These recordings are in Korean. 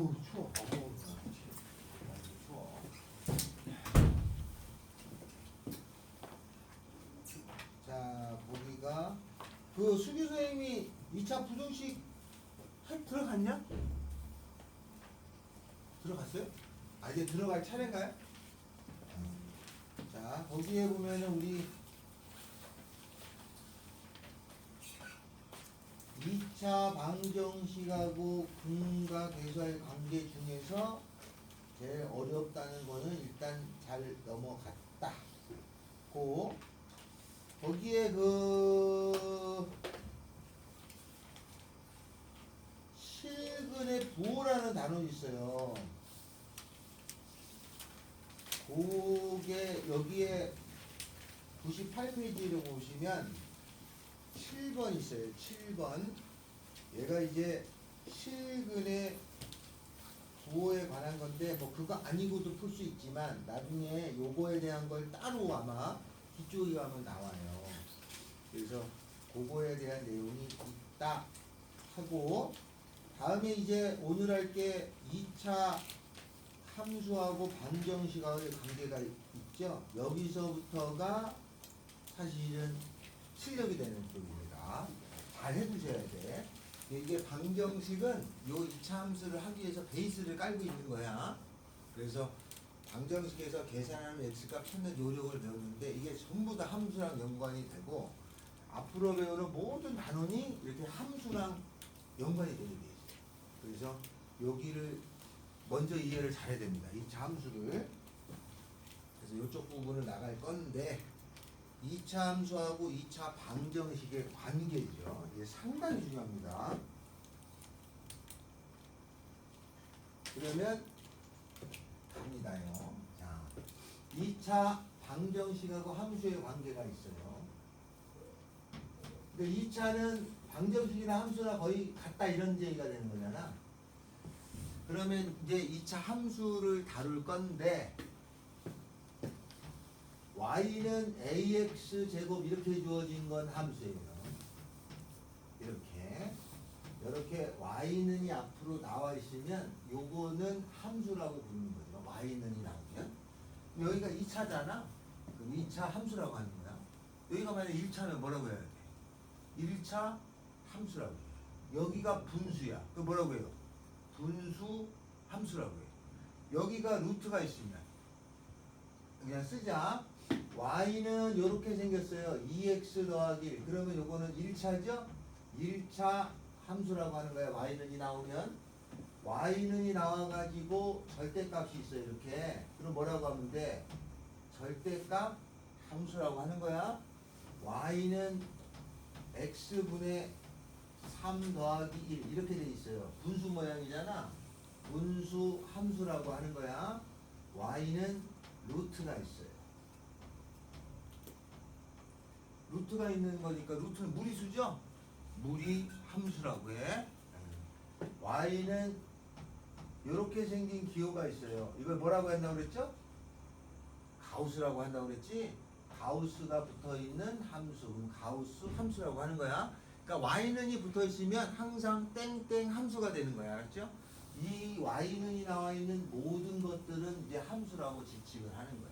어우 추워. 어우 추워. 자 보기가 그 수기 선생님이 2차 부등식 들어갔냐? 들어갔어요? 아 이제 들어갈 차례인가요? 자 거기에 보면은 우리 2차 방정식하고 근각에서의 관계 중에서 제일 어렵다는 거는 일단 잘 넘어갔다. 거기에 그 실근의 부호라는 단어 있어요. 그게 여기에 98페이지를 보시면 7번 있어요. 7번. 얘가 이제 실근의 부호에 관한 건데 뭐 그거 아니고도 풀 수 있지만 나중에 요거에 대한 걸 따로 아마 뒤쪽에 가면 나와요. 그래서 그거에 대한 내용이 있다 하고 다음에 이제 오늘 할 게 2차 함수하고 방정식하고의 관계가 있죠. 여기서부터가 사실은 실력이 되는 쪽입니다. 잘 해두셔야 돼. 이게 방정식은 요 2차 함수를 하기 위해서 베이스를 깔고 있는 거야. 그래서 방정식에서 계산하는 x값 찾는 요령을 배우는데 이게 전부 다 함수랑 연관이 되고 앞으로 배우는 모든 단원이 이렇게 함수랑 연관이 되게 돼 있어요. 그래서 여기를 먼저 이해를 잘해야 됩니다. 2차 함수를. 그래서 이쪽 부분을 나갈 건데 2차 함수하고 2차 방정식의 관계죠. 이게 상당히 중요합니다. 그러면 갑니다요. 자, 2차 방정식하고 함수의 관계가 있어요. 근데 2차는 방정식이나 함수나 거의 같다 이런 얘기가 되는 거잖아. 그러면 이제 2차 함수를 다룰 건데 y는 ax 제곱 이렇게 주어진 건 함수예요. 이렇게 y는이 앞으로 나와 있으면 요거는 함수라고 부르는 거죠. y는이 나오면 여기가 2차잖아. 그럼 2차 함수라고 하는 거야. 여기가 만약 1차면 뭐라고 해야 돼? 1차 함수라고 해요. 여기가 분수야. 그 뭐라고 해요? 분수 함수라고 해요. 여기가 루트가 있으면 그냥 쓰자. y는 이렇게 생겼어요. 2x 더하기 1. 그러면 요거는 1차죠? 1차 함수라고 하는 거야. y는이 나오면. y는이 나와가지고 절대값이 있어요. 이렇게. 그럼 뭐라고 하면 돼? 절대값 함수라고 하는 거야. y는 x분의 3 더하기 1 이렇게 돼 있어요. 분수 모양이잖아. 분수 함수라고 하는 거야. y는 루트가 있어요. 루트가 있는 거니까 루트는 무리수죠? 무리 함수라고 해. y는 이렇게 생긴 기호가 있어요. 이걸 뭐라고 한다고 그랬죠? 가우스라고 한다고 그랬지? 가우스가 붙어있는 함수, 가우스 함수라고 하는 거야. 그러니까 y는이 붙어있으면 항상 땡땡 함수가 되는 거야. 알았죠? 이 y는이 나와 있는 모든 것들은 이제 함수라고 지칭을 하는 거야.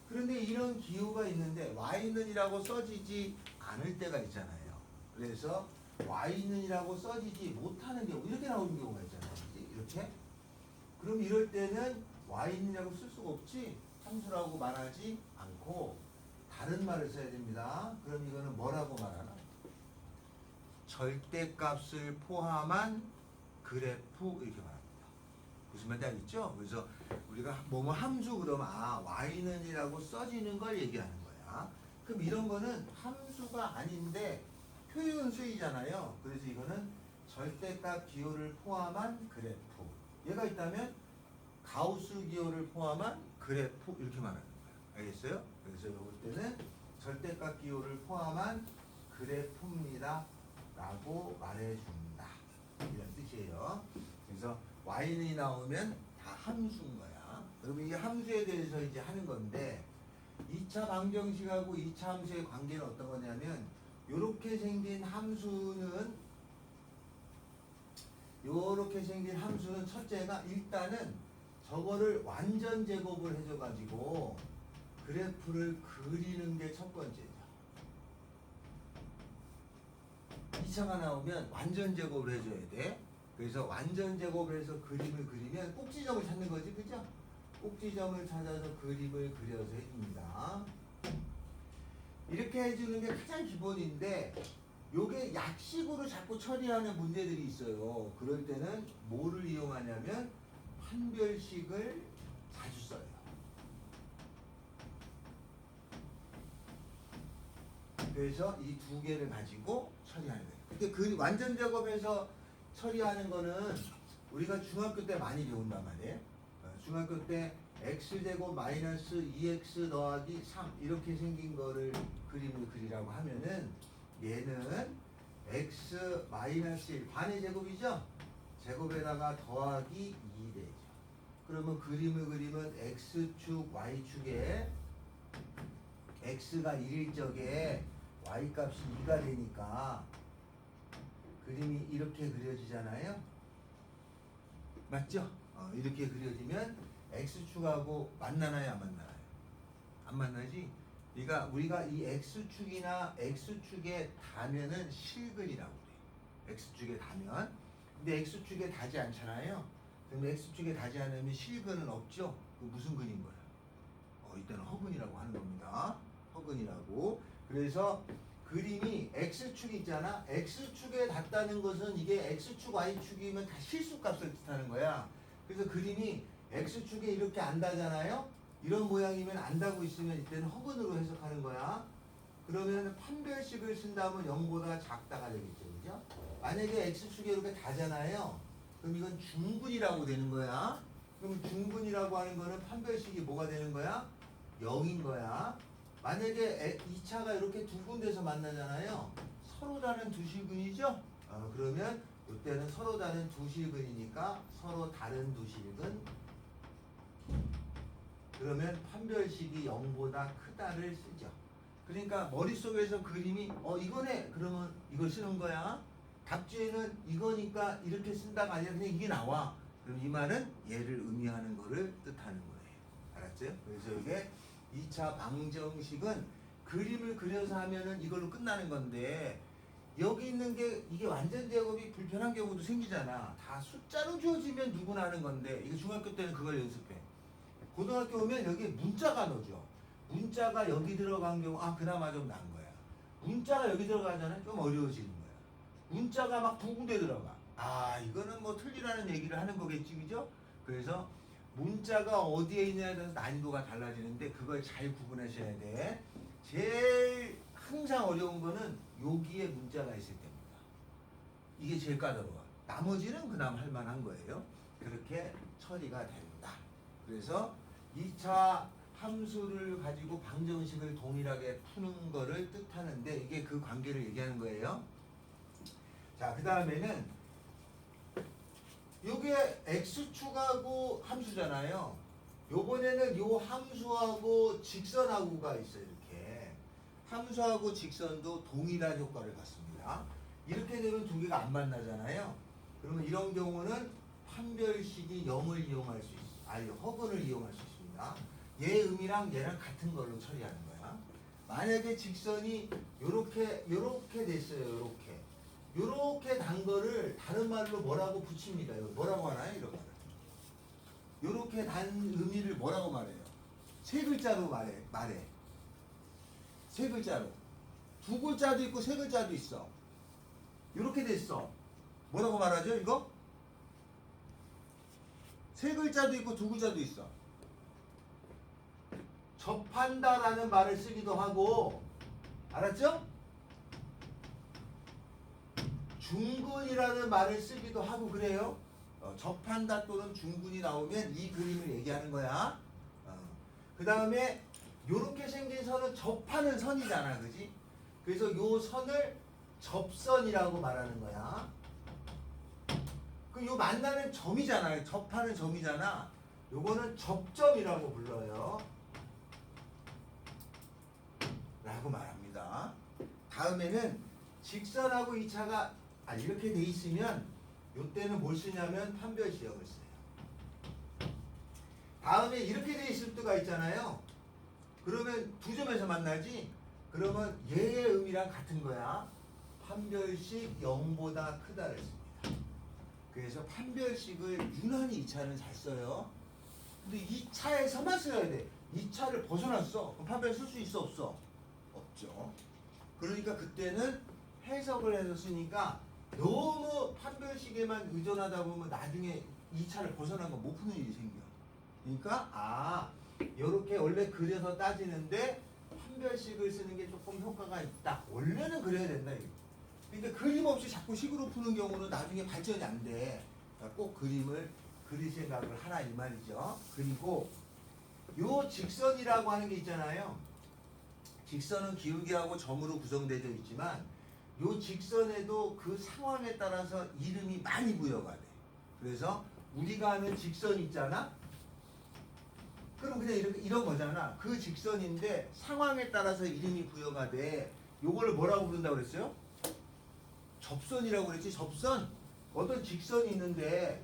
그런데 이런 기호가 있는데 y는이라고 써지지 않을 때가 있잖아요. 그래서 y는이라고 써지지 못하는 경우 이렇게 나오는 경우가 있잖아요. 이렇게. 그럼 이럴 때는 y는이라고 쓸 수가 없지. 함수라고 말하지 않고 다른 말을 써야 됩니다. 그럼 이거는 뭐라고 말하나? 절대값을 포함한 그래프 이렇게 말합니다. 무슨 말인지 알겠죠? 그래서 우리가 뭐뭐 함수 그러면 y는이라고 써지는 걸 얘기하는 거야. 그럼 이런 거는 함수가 아닌데 표현 수이잖아요. 그래서 이거는 절대값 기호를 포함한 그래프. 얘가 있다면 가우스 기호를 포함한 그래프 이렇게 말하는 거야. 알겠어요? 그래서 이럴 때는 절대값 기호를 포함한 그래프입니다. 라고 말해준다. 이런 뜻이에요. 그래서 y는이 나오면 다 함수인 거야. 그러면 이 함수에 대해서 이제 하는 건데 2차 방정식하고 2차 함수의 관계는 어떤 거냐면 이렇게 생긴 함수는 요렇게 생긴 함수는 첫째가 일단은 저거를 완전 제곱을 해줘가지고 그래프를 그리는 게 첫 번째죠. 2차가 나오면 완전 제곱을 해줘야 돼. 그래서 완전 제곱을 해서 그림을 그리면 꼭지점을 찾는 거지, 그죠? 꼭지점을 찾아서 그림을 그려서 해줍니다. 이렇게 해주는 게 가장 기본인데 요게 약식으로 자꾸 처리하는 문제들이 있어요. 그럴 때는 뭐를 이용하냐면 판별식을 자주 써요. 그래서 이 두 개를 가지고 처리하는 거예요. 근데 그 완전 작업에서 처리하는 거는 우리가 중학교 때 많이 배운단 말이에요. 중학교 때 x제곱 마이너스 2x 더하기 3 이렇게 생긴 거를 그림을 그리라고 하면은 얘는 x 마이너스 1 반의 제곱이죠? 제곱에다가 더하기 2 되죠. 그러면 그림을 그리면 x축 y축에 x가 1일 적에 y값이 2가 되니까 그림이 이렇게 그려지잖아요. 맞죠? 이렇게 그려지면 x축하고 만나나요, 안 만나나요? 안 만나지? 그러니까 우리가 이 x축이나 x축의 다면은 실근이라고 그래요. x축의 다면. 근데 x축에 다지 않잖아요. 그럼 x축에 다지 않으면 실근은 없죠? 그 무슨 근인 거야? 이때는 허근이라고 하는 겁니다. 허근이라고. 그래서 그림이 x축이 있잖아. x축에 닿다는 것은 이게 x축, y축이면 다 실수값을 뜻하는 거야. 그래서 그림이 x축에 이렇게 안 닿잖아요. 이런 모양이면 안 닿고 있으면 이때는 허근으로 해석하는 거야. 그러면 판별식을 쓴다면 0보다 작다가 되겠죠. 그죠? 만약에 x축에 이렇게 닿잖아요. 그럼 이건 중근이라고 되는 거야. 그럼 중근이라고 하는 거는 판별식이 뭐가 되는 거야? 0인 거야. 만약에 2차가 이렇게 두 군데서 만나잖아요. 서로 다른 두 실근이죠? 그러면 이때는 서로 다른 두 실근이니까 서로 다른 두 실근. 그러면 판별식이 0보다 크다를 쓰죠. 그러니까 머릿속에서 그림이 이거네. 그러면 이걸 쓰는 거야. 답지에는 이거니까 이렇게 쓴다가 아니라 그냥 이게 나와. 그럼 이 말은 얘를 의미하는 거를 뜻하는 거예요. 알았죠? 그래서 이게 2차 방정식은 그림을 그려서 하면은 이걸로 끝나는 건데 여기 있는 게 이게 완전 제곱이 불편한 경우도 생기잖아. 다 숫자로 주어지면 누구나 하는 건데 이거 중학교 때는 그걸 연습해. 고등학교 오면 여기에 문자가 넣어줘. 문자가 여기 들어간 경우 그나마 좀 나은 거야. 문자가 여기 들어가잖아. 좀 어려워지는 거야. 문자가 막 두 군데 들어가. 이거는 뭐 틀리라는 얘기를 하는 거겠지, 그죠? 그래서 문자가 어디에 있냐에 따라서 난이도가 달라지는데 그걸 잘 구분하셔야 돼. 제일 항상 어려운 거는 여기에 문자가 있을 때입니다. 이게 제일 까다로워. 나머지는 그나마 할 만한 거예요. 그렇게 처리가 된다. 그래서 2차 함수를 가지고 방정식을 동일하게 푸는 거를 뜻하는데 이게 그 관계를 얘기하는 거예요. 자, 그 다음에는 요게 x축하고 함수잖아요. 요번에는 요 함수하고 직선하고가 있어요. 이렇게 함수하고 직선도 동일한 효과를 갖습니다. 이렇게 되면 두 개가 안 만나잖아요. 그러면 이런 경우는 판별식이 0을 이용할 수 있어요. 허근을 이용할 수 있습니다. 얘 의미랑 얘랑 같은 걸로 처리하는 거야. 만약에 직선이 요렇게 됐어요. 요렇게 단 거를 다른 말로 뭐라고 붙입니다. 뭐라고 하나요? 이런 말을. 요렇게 단 의미를 뭐라고 말해요? 세 글자로 말해. 세 글자로. 두 글자도 있고 세 글자도 있어. 요렇게 됐어. 뭐라고 말하죠, 이거? 세 글자도 있고 두 글자도 있어. 접한다라는 말을 쓰기도 하고, 알았죠? 중근이라는 말을 쓰기도 하고 그래요. 접한다 또는 중근이 나오면 이 그림을 얘기하는 거야. 그 다음에 요렇게 생긴 선은 접하는 선이잖아, 그지? 그래서 요 선을 접선이라고 말하는 거야. 그 요 만나는 점이잖아요. 접하는 점이잖아. 요거는 접점이라고 불러요. 라고 말합니다. 다음에는 직선하고 2차가 이렇게 돼 있으면 요때는 뭘 쓰냐면 판별시험을 써요. 다음에 이렇게 돼 있을 때가 있잖아요. 그러면 두 점에서 만나지? 그러면 얘의 의미랑 같은 거야. 판별식 0보다 크다를 씁니다. 그래서 판별식을 유난히 2차는 잘 써요. 근데 2차에서만 써야 돼. 2차를 벗어났어. 그럼 판별 쓸 수 있어 없어? 없죠. 그러니까 그때는 해석을 해서 쓰니까 너무 판별식에만 의존하다 보면 나중에 2차를 벗어난 거 못 푸는 일이 생겨. 그러니까 이렇게 원래 그려서 따지는데 판별식을 쓰는 게 조금 효과가 있다. 원래는 그래야 된다. 이거. 그러니까 그림 없이 자꾸 식으로 푸는 경우는 나중에 발전이 안 돼. 그러니까 꼭 그림을 그릴 생각을 하라 이 말이죠. 그리고 요 직선이라고 하는 게 있잖아요. 직선은 기울기하고 점으로 구성되어 있지만 요 직선에도 그 상황에 따라서 이름이 많이 부여가 돼. 그래서 우리가 아는 직선 있잖아. 그럼 그냥 이런 거잖아. 그 직선인데 상황에 따라서 이름이 부여가 돼. 요거를 뭐라고 부른다고 그랬어요? 접선이라고 그랬지. 접선. 어떤 직선이 있는데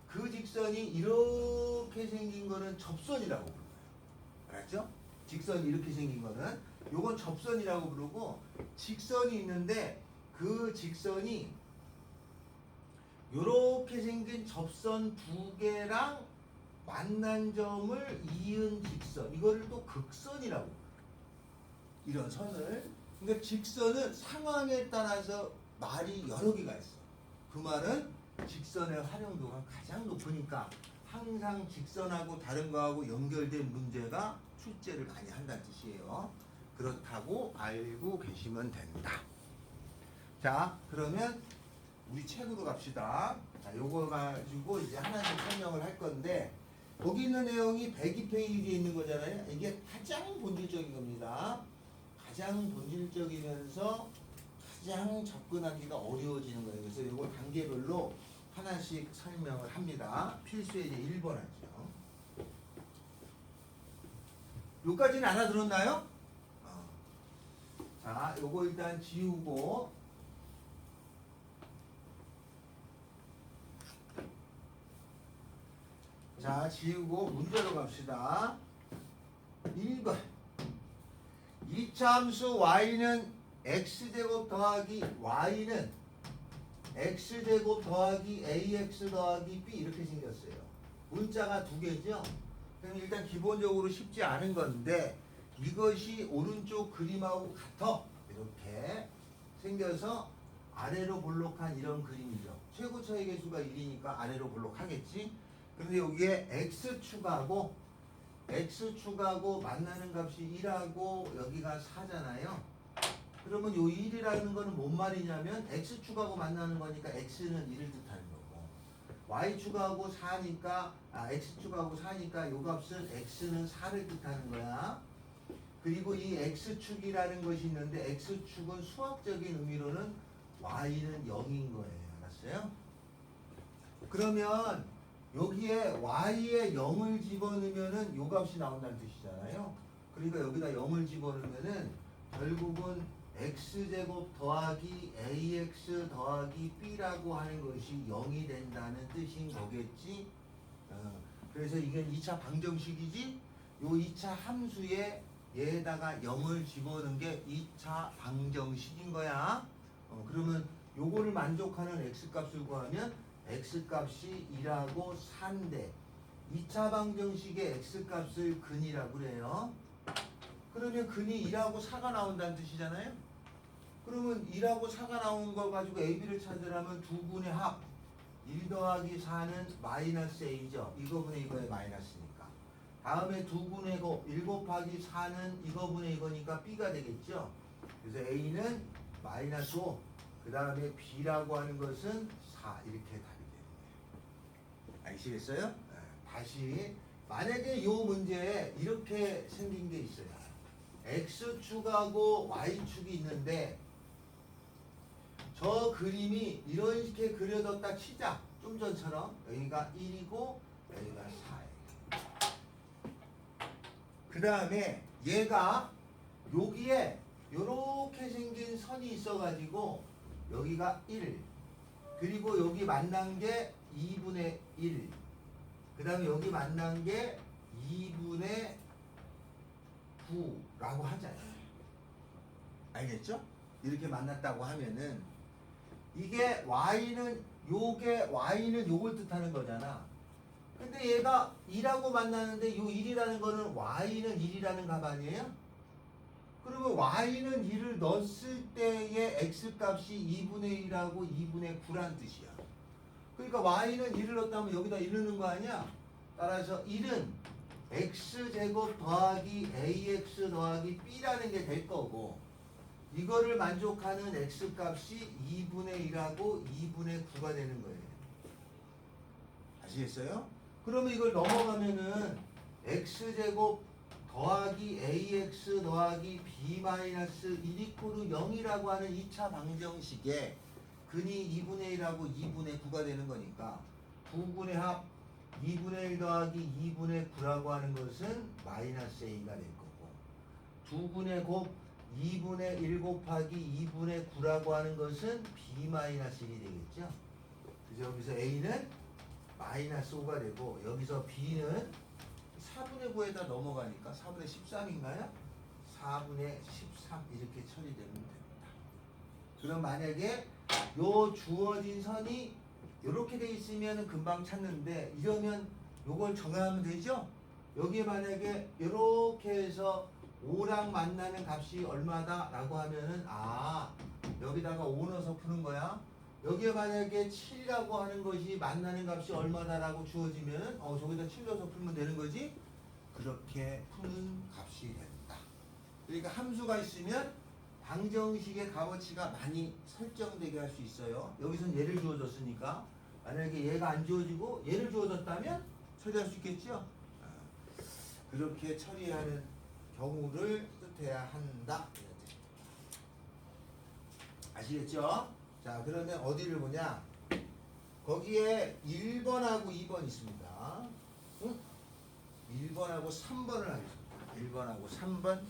그 직선이 이렇게 생긴 거는 접선이라고 불러요. 알았죠? 직선이 이렇게 생긴 거는 요건 접선이라고 부르고, 직선이 있는데 그 직선이 요렇게 생긴 접선 두 개랑 만난 점을 이은 직선, 이거를 또 극선이라고 불러요. 이런 선을. 그러니까 직선은 상황에 따라서 말이 여러 개가 있어. 그 말은 직선의 활용도가 가장 높으니까 항상 직선하고 다른 거하고 연결된 문제가 출제를 많이 한다는 뜻이에요. 그렇다고 알고 계시면 된다. 자, 그러면 우리 책으로 갑시다. 자, 요거 가지고 이제 하나씩 설명을 할 건데, 거기 있는 내용이 102페이지에 있는 거잖아요. 이게 가장 본질적인 겁니다. 가장 본질적이면서 가장 접근하기가 어려워지는 거예요. 그래서 이걸 단계별로 하나씩 설명을 합니다. 필수에 이제 1번 하죠. 여기까지는 알아들었나요? 자, 요거 일단 지우고, 자, 지우고 문제로 갑시다. 1번. 이차함수 y는 x제곱 더하기 y는 x제곱 더하기 ax 더하기 b 이렇게 생겼어요. 문자가 두 개죠. 그럼 일단 기본적으로 쉽지 않은 건데, 이것이 오른쪽 그림하고 같아. 이렇게 생겨서 아래로 볼록한 이런 그림이죠. 최고 차이 계수가 1이니까 아래로 볼록하겠지. 그런데 여기에 x축하고 만나는 값이 1하고 여기가 4잖아요. 그러면 요 1이라는 거는 뭔 말이냐면 x축하고 만나는 거니까 x는 1을 뜻하는 거고, y축하고 4니까 x축하고 4니까 요 값은 x는 4를 뜻하는 거야. 그리고 이 x축이라는 것이 있는데 x축은 수학적인 의미로는 y는 0인 거예요. 알았어요? 그러면 여기에 y에 0을 집어넣으면은 요 값이 나온다는 뜻이잖아요. 그러니까 여기다 0을 집어넣으면은 결국은 x제곱 더하기 ax 더하기 b라고 하는 것이 0이 된다는 뜻인 거겠지. 그래서 이게 2차 방정식이지. 요 2차 함수에 얘에다가 0을 집어넣은 게 2차 방정식인 거야. 그러면 요거를 만족하는 x값을 구하면 x값이 2라고 4인데 2차 방정식의 x값을 근이라고 그래요. 그러면 근이 2라고 4가 나온다는 뜻이잖아요. 그러면 2라고 4가 나온 거 가지고 AB를 찾으려면 두 분의 합 1 더하기 4는 마이너스 A죠. 이거분의 이거의 마이너스니까. 다음에 두 분의 1 곱하기 4는 이거분의 이거니까 B가 되겠죠. 그래서 A는 마이너스 5, 그 다음에 B라고 하는 것은 4 이렇게 답이 되는 거예요. 아시겠어요? 네. 다시 만약에 이 문제에 이렇게 생긴 게 있어요. X축하고 Y축이 있는데 저 그림이 이렇게 그려졌다 치자. 좀 전처럼 여기가 1이고 여기가 4예요. 그 다음에 얘가 여기에 이렇게 생긴 선이 있어가지고 여기가 1, 그리고 여기 만난 게 2분의 1. 그 다음에 여기 만난 게 2분의 9라고 하잖아요. 알겠죠? 이렇게 만났다고 하면은 이게 y는 y는 요걸 뜻하는 거잖아. 근데 얘가 2라고 만나는데 요 1이라는 거는 y는 1이라는 값 아니에요? 그러면 y는 1을 넣었을 때의 x값이 2분의 1하고 2분의 9란 뜻이야. 그러니까 y는 1을 넣었다면 여기다 1 넣는 거 아니야? 따라서 1은 x제곱 더하기 ax 더하기 b라는 게 될 거고, 이거를 만족하는 x값이 2분의 1하고 2분의 9가 되는 거예요. 아시겠어요? 그러면 이걸 넘어가면은 x제곱 더하기 ax 더하기 b 마이너스 1 이코르 0이라고 하는 2차 방정식에 근이 2분의 1하고 2분의 9가 되는 거니까 9분의 합 2분의 1 더하기 2분의 9라고 하는 것은 마이너스 a가 될 거고, 2분의 곱 2분의 1 곱하기 2분의 9라고 하는 것은 b 마이너스 1이 되겠죠. 그래서 여기서 a는 마이너스 5가 되고, 여기서 b는 4분의 9에다 넘어가니까 4분의 13인가요? 4분의 13 이렇게 처리되면 됩니다. 그럼 만약에 요 주어진 선이 이렇게 돼 있으면 금방 찾는데, 이러면 요걸 정하면 되죠? 여기에 만약에 이렇게 해서 5랑 만나는 값이 얼마다 라고 하면은 여기다가 5 넣어서 푸는 거야. 여기에 만약에 7이라고 하는 것이 만나는 값이 얼마다라고 주어지면 저기다 7 넣어서 풀면 되는 거지. 그렇게 푸는 값이 된다. 그러니까 함수가 있으면 방정식의 값어치가 많이 설정되게 할 수 있어요. 여기선 얘를 주어줬으니까 만약에 얘가 안 주어지고 얘를 주어졌다면 처리할 수 있겠죠. 그렇게 처리하는 경우를 뜻해야 한다. 아시겠죠? 자, 그러면 어디를 보냐? 거기에 1번하고 2번 있습니다. 응? 1번하고 3번을 하겠습니다. 1번하고 3번.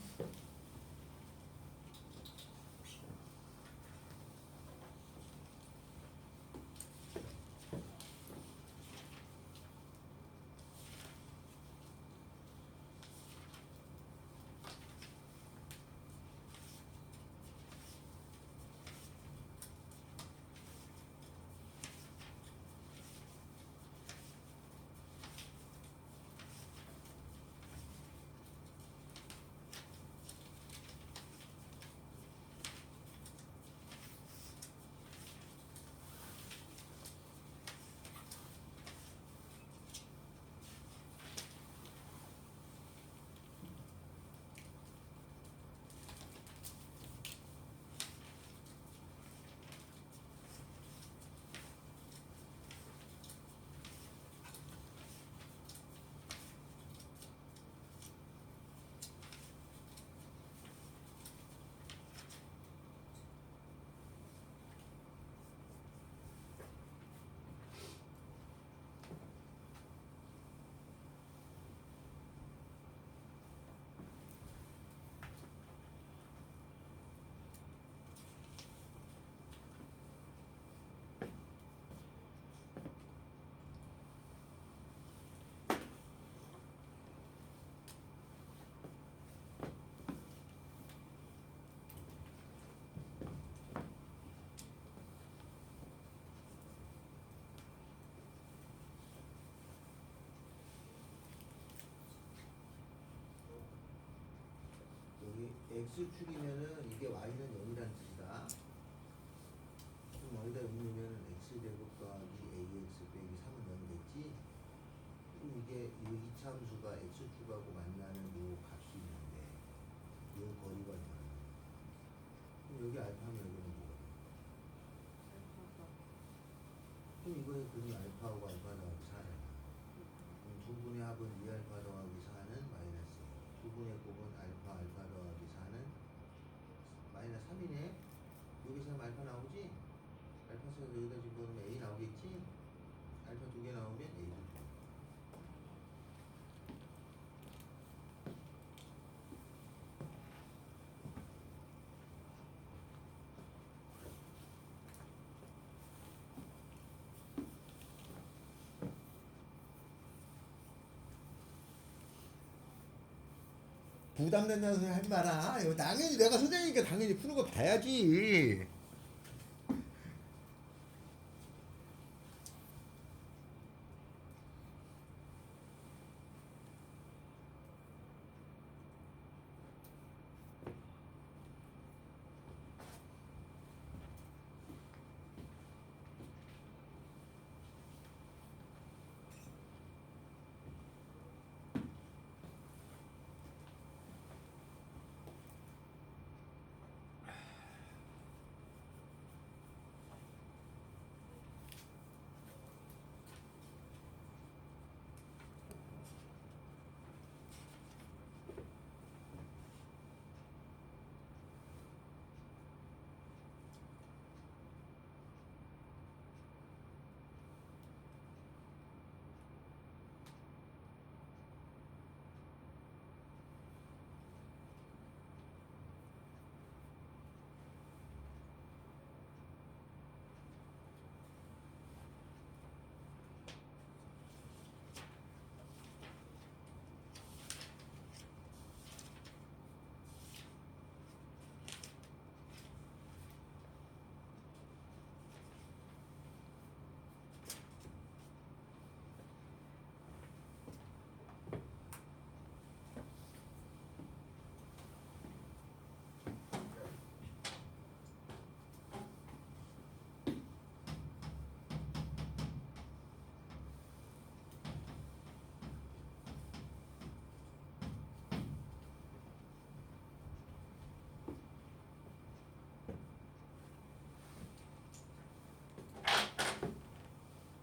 여기 x축이면은 이게 y는 0이라는 뜻이다. 그럼 여기다 0 넣으면 x제곱 더하기 ax 빼기 3은 0이 됐지? 그럼 이게 이 이차함수가 x축하고 만나는 요 값이 있는데 요 거리가 얼마나? 그럼 여기 알파면 여기는 뭐가 돼? 그럼 이거의 근이 알파하고 알파 더하기 4잖아. 그럼 2분의 합은 2알파 더하기 4는 마이너스 2분의 곱은 알파 더하기 4는 마이너스 3이네. 여기서 알파 나오지? 알파 써서 여기다 집어넣으면 A 나오겠지? 알파 2개 나오면 A도 2개. 부담된다는 소리 하지 마라. 이거 당연히 내가 선생님이니까 당연히 푸는 거 봐야지.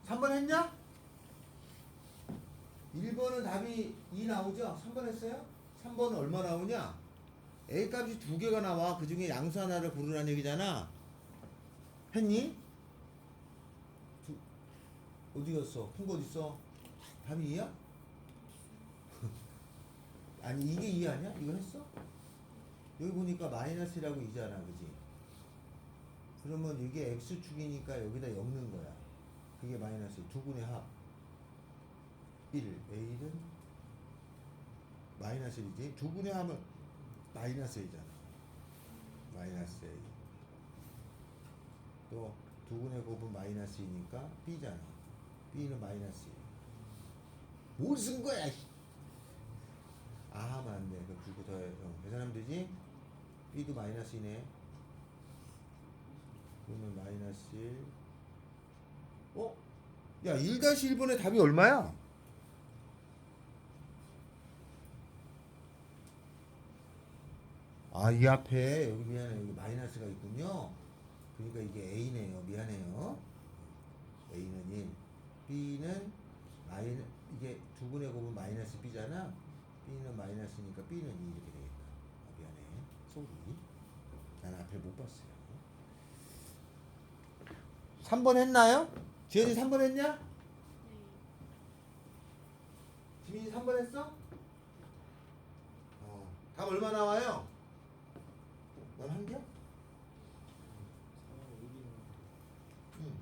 삼 번 했냐? 1번은 답이 2 나오죠? 3번 했어요? 3번은 얼마 나오냐? A 값이 두 개가 나와. 그 중에 양수 하나를 고르라는 얘기잖아. 했니? 어디 갔어? 푼 거 어디 있어? 답이 2야? 아니 이게 2 아니야? 이거 했어? 여기 보니까 마이너스라고 2잖아. 그지? 그러면 이게 x축이니까 여기다 엮는 거야. 그게 마이너스 두 분의 합 1, A는 마이너스 1이지. 두 분의 합은 마이너스 A잖아. 마이너스 A. 또 두 분의 곱은 마이너스 2니까 B잖아. B는 마이너스 2. 뭘 쓴 거야? 아 하면 안 돼. 그리고 더해. 계산하면 되지? B도 마이너스 2네. 그러면 마이너스 1. 어? 야 1-1번의 답이 얼마야? 아 이 앞에 여기 미안해 여기 마이너스가 있군요. 그러니까 이게 A네요. 미안해요. A는 1 B는 이게 두 분의 곱은 마이너스 B잖아. B는 마이너스니까 B는 2 이렇게 되겠다. 아, 미안해 속이 난 앞에 못 봤어요. 3번 했나요? 지현이 3번 했냐? 네. 지민이 3번 했어? 답 얼마 나와요? 넌 한 개? 응.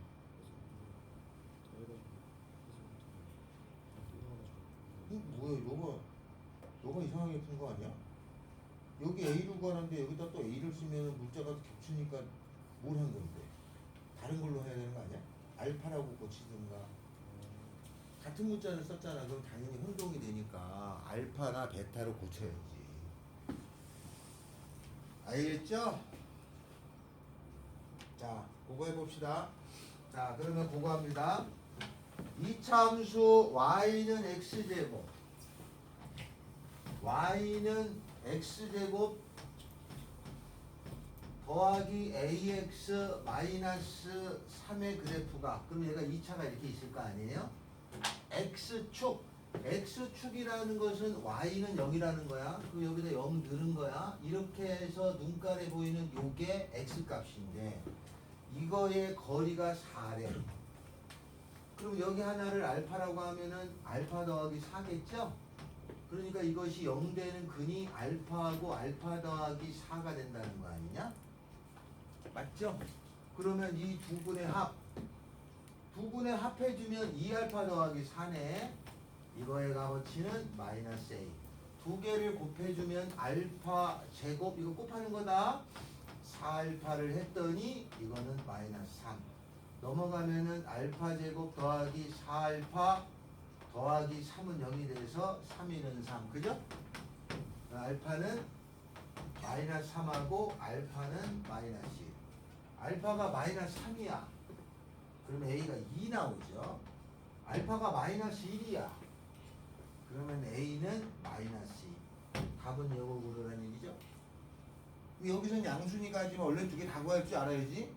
뭐야 너가 이상하게 푼 거 아니야? 여기 A로 가는데 여기다 또 A를 쓰면 문자가 겹치니까 뭘 한 건데? 다른 걸로 해야 되는 거 아니야? 알파라고 고치든가. 같은 문자를 썼잖아. 그럼 당연히 혼동이 되니까 알파나 베타로 고쳐야지. 알겠죠? 자, 그거 해봅시다. 자, 그러면 그거 합니다. 이차함수 y는 x제곱 y는 x제곱 더하기 ax 마이너스 3의 그래프가 그럼 얘가 2차가 이렇게 있을 거 아니에요? x축이라는 것은 y는 0이라는 거야. 그럼 여기다 0 넣는 거야. 이렇게 해서 눈깔에 보이는 요게 x값인데 이거의 거리가 4래. 그럼 여기 하나를 알파라고 하면은 알파 더하기 4겠죠? 그러니까 이것이 0 되는 근이 알파하고 알파 더하기 4가 된다는 거 아니냐? 맞죠? 그러면 이 두 분의 합해주면 2알파 더하기 4네. 이거의 값어치는 마이너스 A. 두 개를 곱해주면 알파 제곱 이거 곱하는 거다. 4알파를 했더니 이거는 마이너스 3. 넘어가면은 알파 제곱 더하기 4알파 더하기 3은 0이 돼서 3이는 3. 그죠? 알파는 마이너스 3하고 알파는 마이너스 1. 알파가 마이너스 3이야. 그러면 A가 2 나오죠. 알파가 마이너스 1이야. 그러면 A는 마이너스 2. 답은 이거 고르라는 얘기죠. 여기서는 양순위 가지면 원래 두 개 다 구할 줄 알아야지.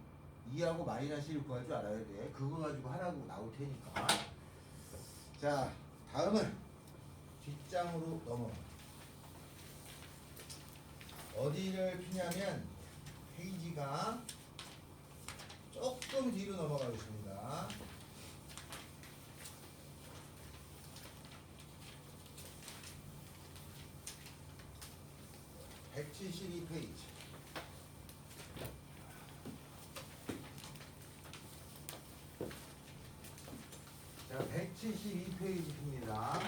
2하고 마이너스 1 구할 줄 알아야 돼. 그거 가지고 하라고 나올 테니까. 자, 다음은 뒷장으로 넘어가. 어디를 피냐면 페이지가 조금 뒤로 넘어가겠습니다. (172페이지) 자, 172페이지입니다.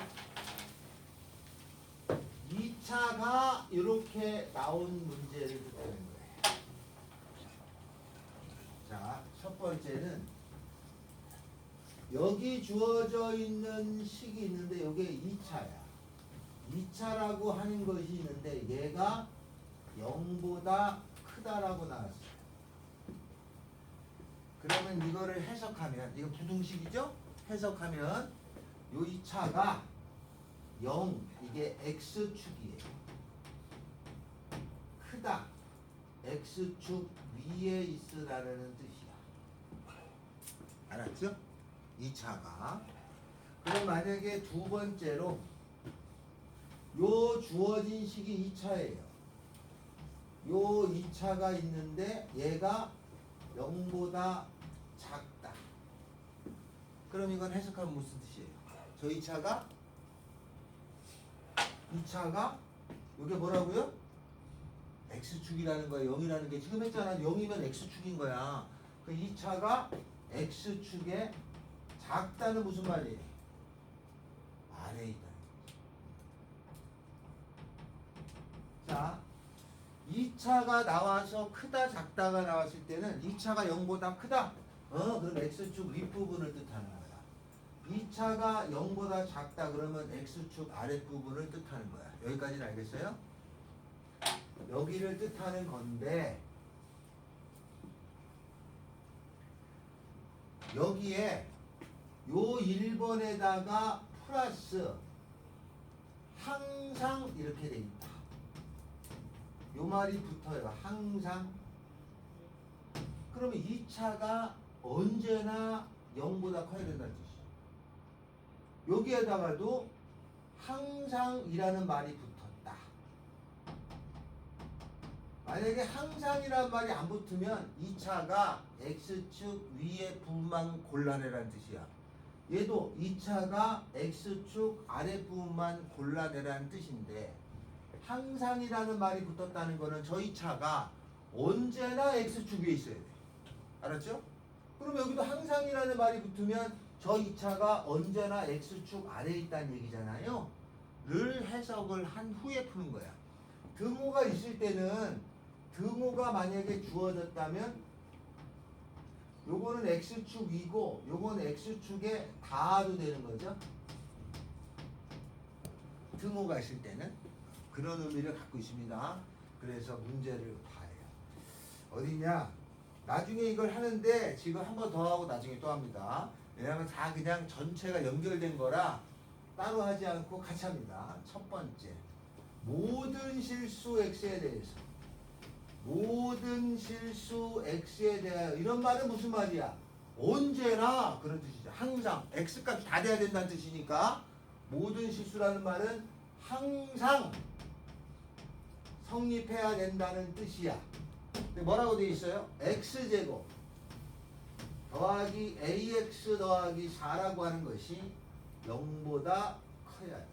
2차가 이렇게 나온 문제를 듣는 거예요. 자, 첫 번째는 여기 주어져 있는 식이 있는데 이게 2차야. 2차라고 하는 것이 있는데 얘가 0보다 크다라고 나왔어요. 그러면 이거를 해석하면, 이거 부등식이죠? 해석하면 요 2차가 0, 이게 X축이에요. 크다. X축 위에 있으라는 뜻이야. 알았죠? 2차가. 그럼 만약에 두 번째로 요 주어진 식이 2차예요. 요 2차가 있는데 얘가 0보다 작다. 그럼 이건 해석하면 무슨 뜻이에요? 저 2차가 이게 뭐라고요? X축이라는 거예요. 0이라는 게 지금 했잖아. 0이면 X축인 거야. 그 2차가 X축에 작다는 무슨 말이에요? 아래에 있다. 자, 2차가 나와서 크다 작다가 나왔을 때는 2차가 0보다 크다. 그럼 X축 윗부분을 뜻하는 거야. 2차가 0보다 작다 그러면 X축 아랫부분을 뜻하는 거야. 여기까지는 알겠어요? 여기를 뜻하는 건데 여기에 요 1번에다가 플러스 항상 이렇게 돼 있다. 요 말이 붙어요. 항상. 그러면 2차가 언제나 0보다 커야 된다는 뜻이에요. 여기에다가도 항상이라는 말이 붙었다. 만약에 항상이라는 말이 안 붙으면 2차가 X축 위에 부분만 골라내라는 뜻이야. 얘도 2차가 X축 아랫부분만 골라내라는 뜻인데 항상이라는 말이 붙었다는 거는 저 2차가 언제나 X축 위에 있어야 돼. 알았죠? 그럼 여기도 항상이라는 말이 붙으면 저 2차가 언제나 X축 아래에 있다는 얘기잖아요. 를 해석을 한 후에 푸는 거야. 등호가 있을 때는 등호가 만약에 주어졌다면 요거는 X축 위고 요거는 X축에 닿아도 되는 거죠. 등호가 있을 때는 그런 의미를 갖고 있습니다. 그래서 문제를 봐요. 어디냐? 나중에 이걸 하는데 지금 한 번 더 하고 나중에 또 합니다. 왜냐하면 다 그냥 전체가 연결된 거라 따로 하지 않고 같이 합니다. 첫 번째, 모든 실수 X에 대해서, 모든 실수 X에 대하여, 이런 말은 무슨 말이야? 언제나 그런 뜻이죠. 항상 X값이 다 돼야 된다는 뜻이니까 모든 실수라는 말은 항상 성립해야 된다는 뜻이야. 뭐라고 되어 있어요? X제곱 더하기 AX 더하기 4라고 하는 것이 0보다 커야 돼.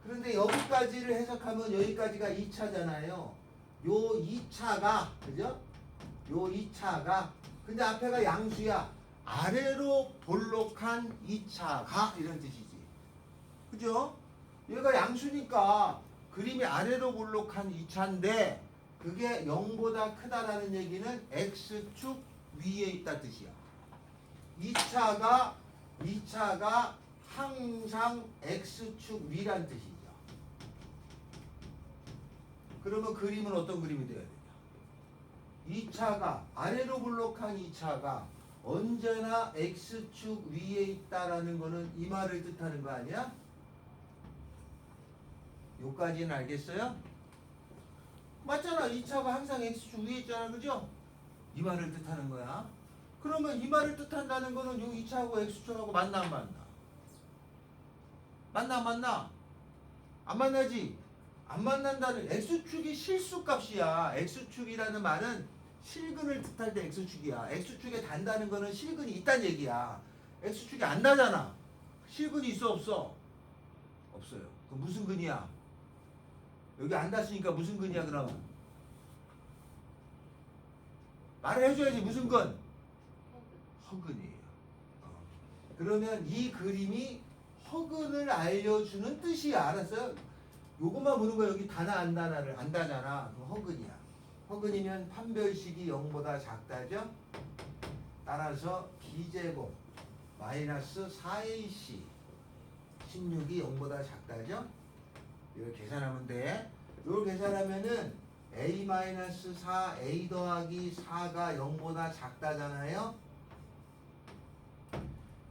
그런데 여기까지를 해석하면 여기까지가 2차잖아요. 요 2차가, 그죠? 요 2차가, 근데 앞에가 양수야. 아래로 볼록한 2차가 이런 뜻이지. 그죠? 얘가 양수니까 그림이 아래로 볼록한 2차인데 그게 0보다 크다라는 얘기는 x축 위에 있다 뜻이야. 2차가 항상 x축 위란 뜻이죠. 그러면 그림은 어떤 그림이 되어야 되냐? 2차가 아래로 볼록한 2차가 언제나 x축 위에 있다라는 거는 이 말을 뜻하는 거 아니야? 요까지는 알겠어요? 맞잖아. 2차가 항상 x축 위에 있잖아. 그죠? 이 말을 뜻하는 거야. 그러면 이 말을 뜻한다는 거는 요 2차하고 x축하고 맞나 안 맞나? 맞나 안 맞나? 안 만나지? 안 만난다는 x축이 실수값이야. x축이라는 말은 실근을 뜻할 때 x축이야. x축에 단다는 거는 실근이 있다는 얘기야. x축이 안 나잖아. 실근이 있어 없어? 없어요. 그럼 무슨 근이야? 여기 안 닿으니까 무슨 근이야 그러면? 말을 해줘야지. 무슨 근? 허근이에요. 그러면 이 그림이 허근을 알려주는 뜻이야. 알았어요? 요것만 보는 거야. 여기 다나 안 다나를 안다잖아. 그럼 허근이야. 허근이면 판별식이 0보다 작다죠? 따라서 b제곱 마이너스 4ac 16이 0보다 작다죠? 이걸 계산하면 돼. 이걸 계산하면은 a-4 a 더하기 4가 0보다 작다잖아요?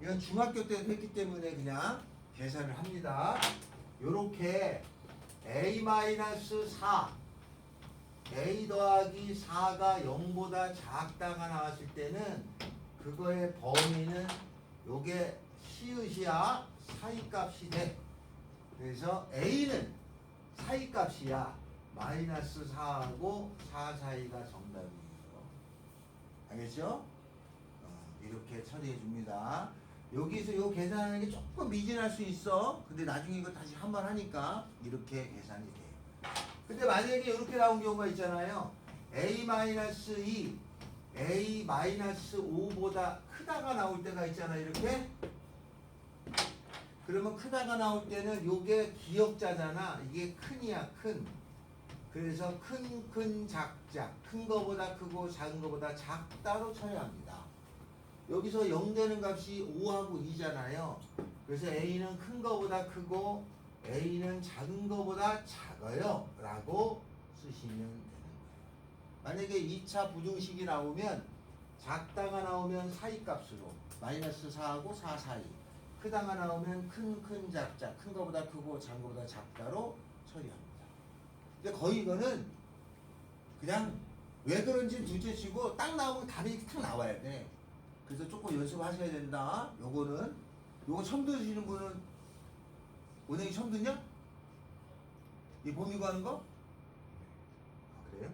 이건 중학교 때 했기 때문에 그냥 계산을 합니다. 요렇게 a-4 a 더하기 4가 0보다 작다가 나왔을 때는 그거의 범위는 요게 시읒이야 사이값이 돼. 그래서 a는 사이값이야. 마이너스 4하고 4 사이가 정답이에요. 알겠죠? 이렇게 처리해 줍니다. 여기서 요 계산하는 게 조금 미진할 수 있어. 근데 나중에 이거 다시 한 번 하니까 이렇게 계산이 돼요. 근데 만약에 이렇게 나온 경우가 있잖아요. a-2, a-5보다 크다가 나올 때가 있잖아. 이렇게. 그러면 크다가 나올 때는 요게 기역자잖아. 이게 큰이야. 큰. 그래서 큰, 작작. 큰 거보다 크고 작은 거보다 작다로 처리합니다. 여기서 0 되는 값이 5하고 2잖아요. 그래서 a는 큰 거보다 크고 a는 작은 거보다 작아요 라고 쓰시면 되는 거예요. 만약에 2차 부등식이 나오면 작다가 나오면 사이값으로 마이너스 4하고 4 사이, 크다가 나오면 큰, 작작, 큰 거보다 크고 작은 거보다 작다로 처리합니다. 근데 거의 이거는 그냥 왜 그런지 둘째 치고 딱 나오면 답이 탁 나와야 돼. 그래서 조금 연습하셔야 된다. 요거 처음 들으시는 분은 은행이 처음 듣냐? 이 봄이고 하는 거? 아, 그래요?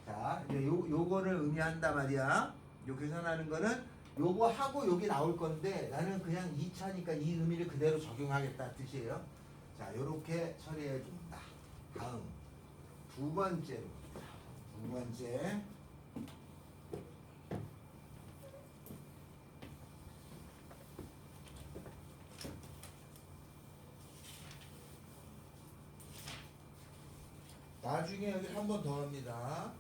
자, 이제 요거를 의미한다 말이야. 요 계산하는 거는 요거 하고 요게 나올 건데 나는 그냥 2차니까 이 의미를 그대로 적용하겠다 뜻이에요. 자, 요렇게 처리해 줍니다. 다음 두 번째. 나중에 여기 한 번 더 합니다.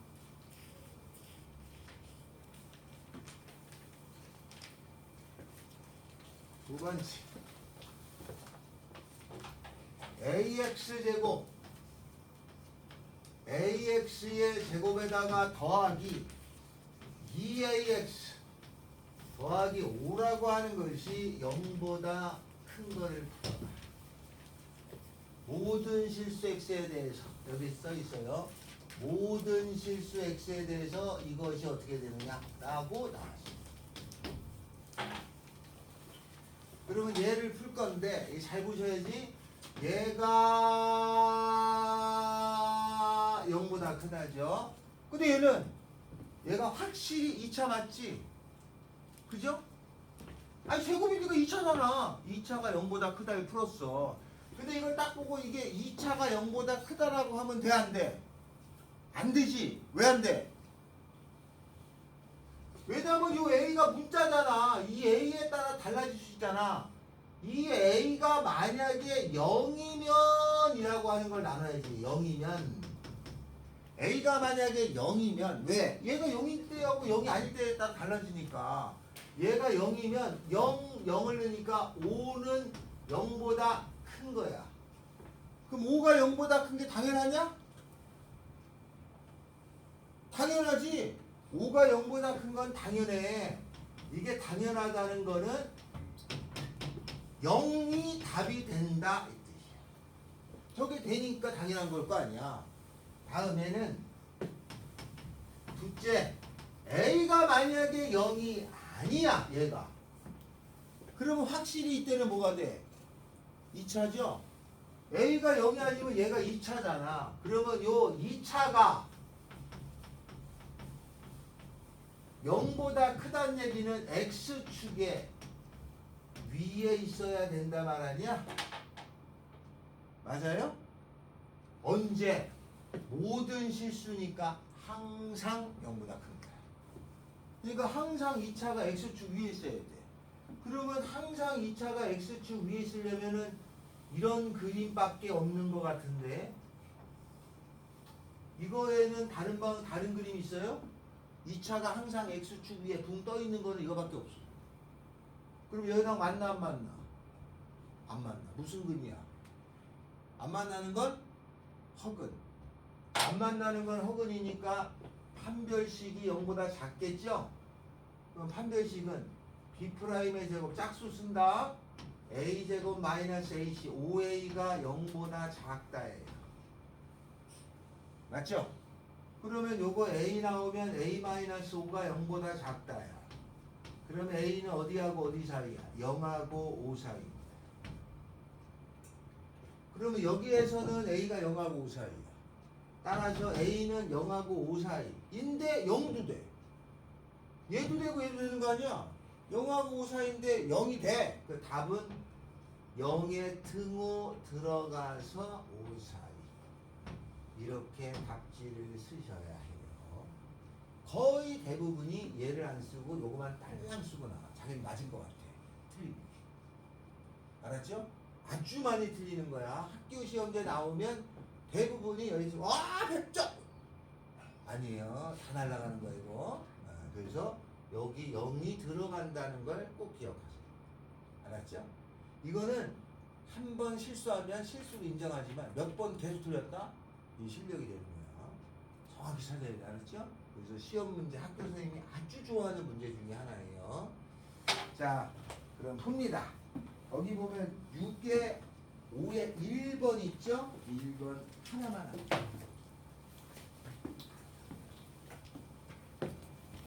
두 번째. ax제곱 ax의 제곱에다가 더하기 2ax 더하기 5라고 하는 것이 0보다 큰 거를 풀어봐. 모든 실수 x에 대해서 여기 써 있어요. 모든 실수 x에 대해서 이것이 어떻게 되느냐 라고 나왔습니다. 그러면 얘를 풀 건데 잘 보셔야지. 얘가 0보다 크다죠. 근데 얘가 확실히 2차 맞지? 그죠? 아니 제곱이니까 2차잖아. 2차가 0보다 크다를 풀었어. 근데 이걸 딱 보고 이게 2차가 0보다 크다라고 하면 돼 안 돼? 안 되지. 왜 안 돼? 왜냐면 이 A가 문자잖아. 이 A에 따라 달라질 수 있잖아. 이 A가 만약에 0이면 이라고 하는 걸 나눠야지. 0이면 A가 만약에 0이면 왜? 얘가 0일 때하고 0이 아닐 때에 따라 달라지니까 얘가 0이면 0, 0을 넣으니까 5는 0보다 큰 거야. 그럼 5가 0보다 큰 게 당연하냐? 당연하지. 5가 0보다 큰 건 당연해. 이게 당연하다는 거는 0이 답이 된다 이 뜻이야. 저게 되니까 당연한 걸 거 아니야. 다음에는 둘째, A가 만약에 0이 아니야 얘가. 그러면 확실히 이때는 뭐가 돼? 2차죠? A가 0이 아니면 얘가 2차잖아. 그러면 요 2차가 0보다 크다는 얘기는 X축에 위에 있어야 된다 말 아니야? 맞아요? 언제? 모든 실수니까 항상 0보다 큰 거야. 그러니까 항상 2차가 X축 위에 있어야 돼. 그러면 항상 2차가 X축 위에 있으려면은 이런 그림밖에 없는 것 같은데 이거에는 다른 그림 있어요? 2차가 항상 X축 위에 붕 떠 있는 거는 이거밖에 없어. 그럼 여기랑 만나 안 만나? 안 만나. 무슨 근이야? 안 만나는 건 허근. 안 만나는 건 허근이니까 판별식이 0보다 작겠죠? 그럼 판별식은 B'의 제곱 짝수 쓴다. A제곱 마이너스 AC 5A가 0보다 작다예요. 맞죠? 그러면 요거 A 나오면 A 마이너스 5가 0보다 작다야. 그러면 A는 어디하고 어디 사이야? 0하고 5 사이입니다. 그러면 여기에서는 A가 0하고 5 사이야. 따라서 A는 0하고 5 사이인데 0도 돼. 얘도 되고 얘도 되는 거 아니야? 0하고 5 사이인데 0이 돼. 그 답은 0의 등호 들어가서 5 사이. 이렇게 답지를 쓰셔야 해요. 거의 대부분이 얘를 안 쓰고 요거만 딸랑 쓰고 나와. 자기는 맞은 것 같아. 틀리고. 알았죠? 아주 많이 틀리는 거야. 학교 시험제 나오면 대부분이 여기서 와 100점! 아니에요. 다 날아가는 거예요 이거. 그래서 여기 0이 들어간다는 걸 꼭 기억하세요. 알았죠? 이거는 한 번 실수하면 실수로 인정하지만 몇 번 계속 틀렸다? 이 실력이 되는 거야. 정확히 찾아야 돼. 알았죠? 그래서 시험 문제 학교 선생님이 아주 좋아하는 문제 중에 하나예요. 자, 그럼 풉니다. 거기 보면 6에 5에 1번 있죠? 1번 하나만 합니다.